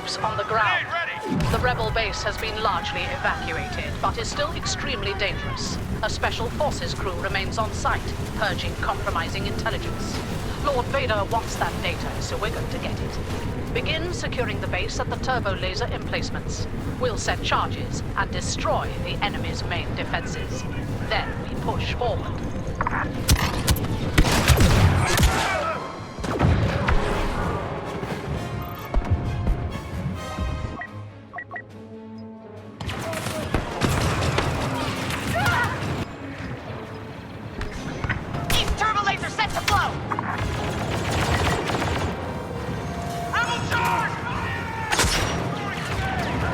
troops on the ground. The rebel base has been largely evacuated, but is still extremely dangerous. A special forces crew remains on site, purging compromising intelligence. Lord Vader wants that data, so we're going to get it. Begin securing the base at the turbo laser emplacements. We'll set charges and destroy the enemy's main defenses. Then we push forward.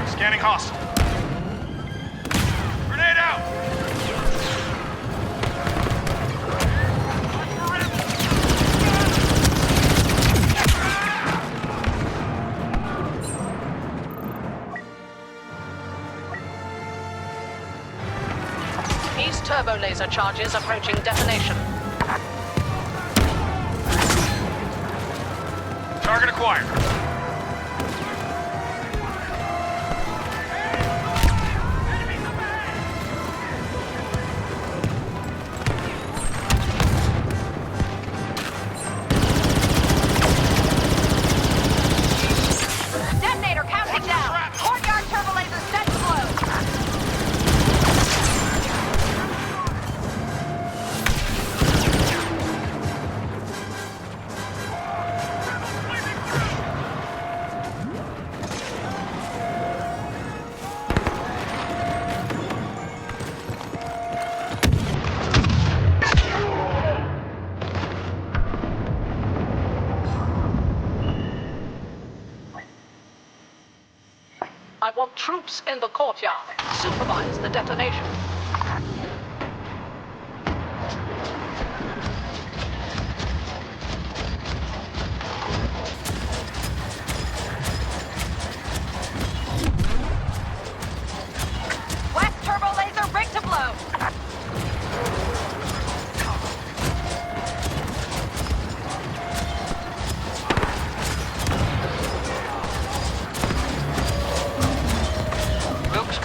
Scanning hostile. Grenade out! East turbo laser charges approaching detonation. Target acquired. I want troops in the courtyard. Supervise the detonation. West turbo laser rigged to blow.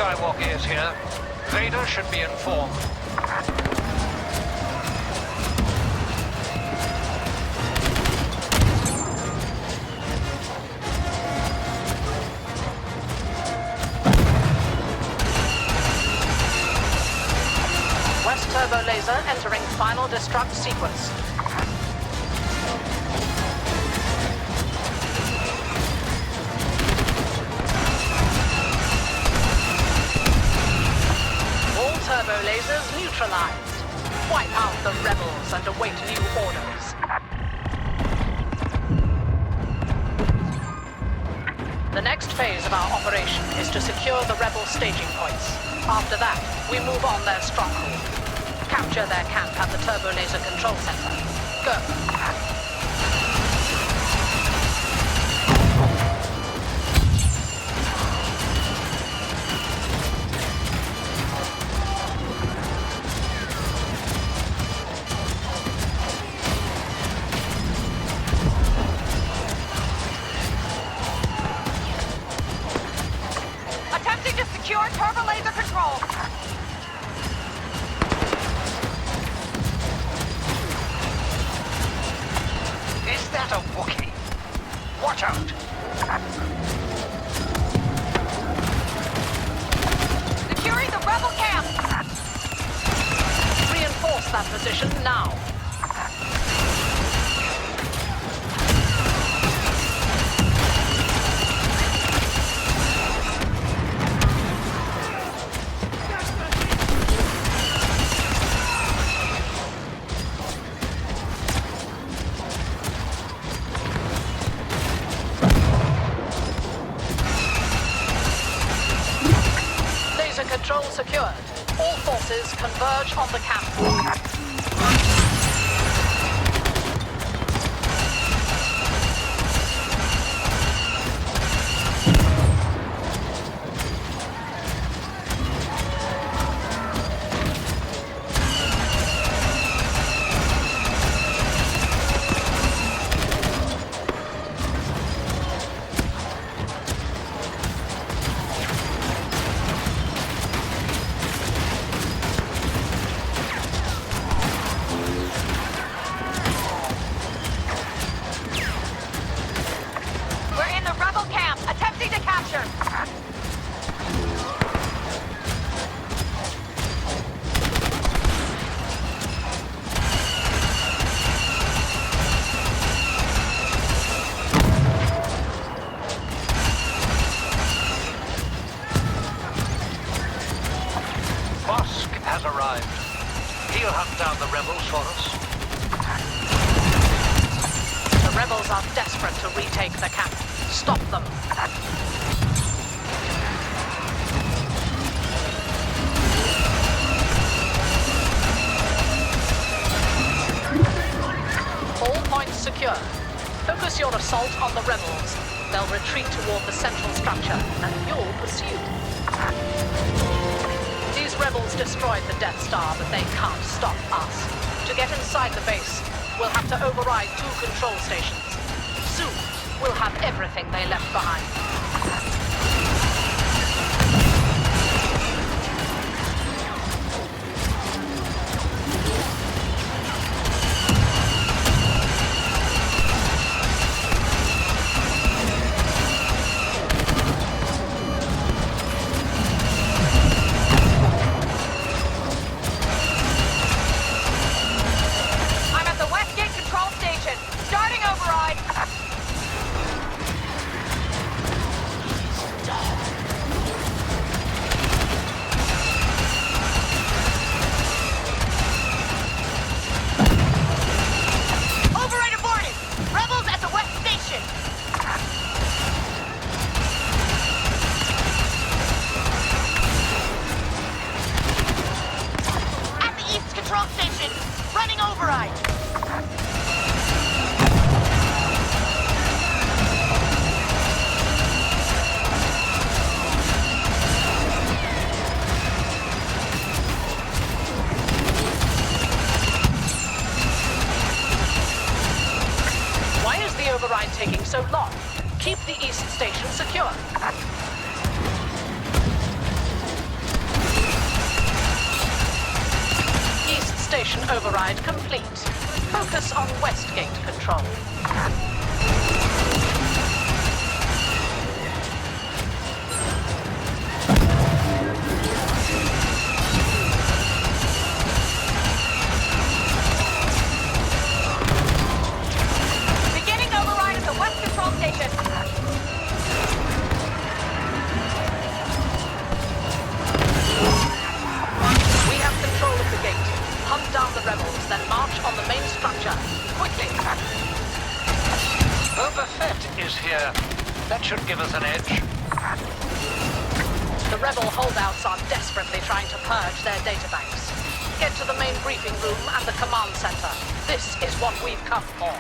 Skywalker is here. Vader should be informed. West turbo laser entering final destruct sequence. Turbo lasers neutralized. Wipe out the rebels and await new orders. The next phase of our operation is to secure the rebel staging points. After that, we move on their stronghold. Capture their camp at the turbo laser control center. Go. Secure turbo laser control. Is that a Wookiee? Watch out! Securing the rebel camp. Reinforce that position now. Control secured. All forces converge on the camp. arrived. He'll hunt down the rebels for us. The rebels are desperate to retake the camp. Stop them. All points secure. Focus your assault on the rebels. They'll retreat toward the central structure, and you'll pursue. These rebels destroyed the Death Star, but they can't stop us. To get inside the base, we'll have to override 2 control stations. Soon, we'll have everything they left behind. I'm at the West Gate control station. Starting override. Override aborted. Rebels at the West Station. At the East control station. Running override. Why is the override taking so long? Keep the East Station secure. East Station override complete. Focus on West Gate control. Beginning override at the West control station. We have control of the gate. Hunt down the rebels, then march on the main structure. Quickly! Boba Fett is here. That should give us an edge. The rebel holdouts are desperately trying to purge their databanks. Get to the main briefing room and the command center. This is what we've come for.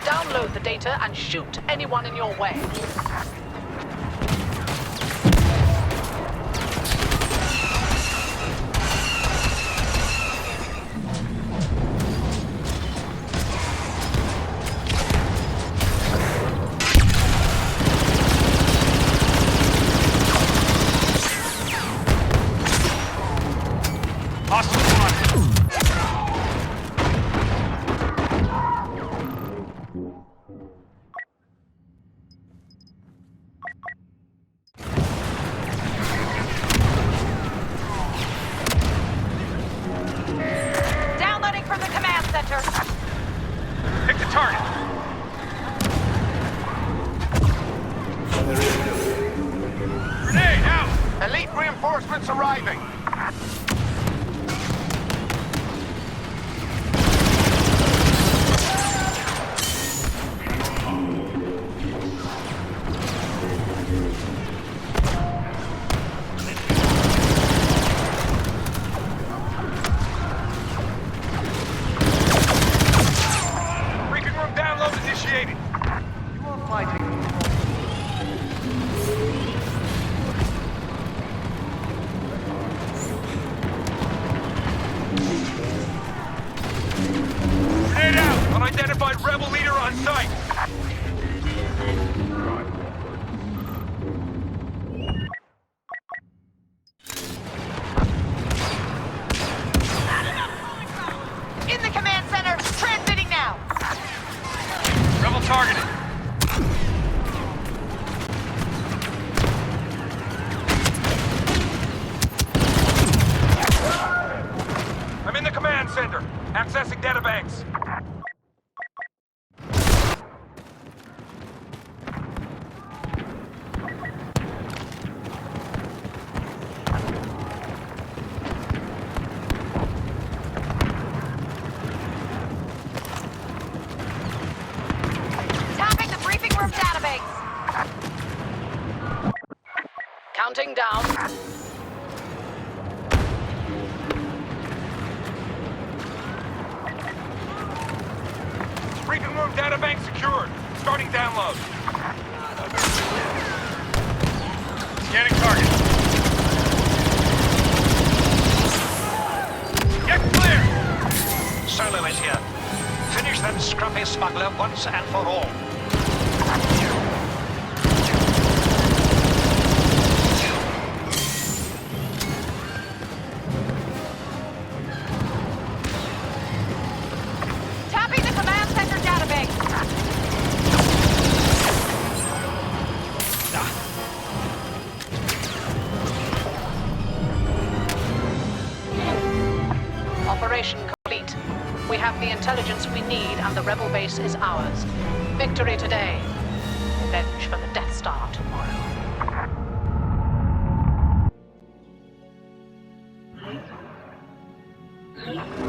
Download the data and shoot anyone in your way. Hostile spotted. Downloading from the command center. Pick the target. Grenade out! Elite reinforcements arriving. Briefing room download initiated. You are fighting. Grenade out! Unidentified rebel leader on site. In the command center. Transmitting now. Rebel targeted. I'm in the command center. Accessing databanks. Briefing room databank secured. Starting download. Scanning target. Get clear! Solo is here. Finish that scruffy smuggler once and for all. Tapping the command center database. Operation complete. We have the intelligence we need and the rebel base is ours. Victory today. Revenge for the Death Star tomorrow.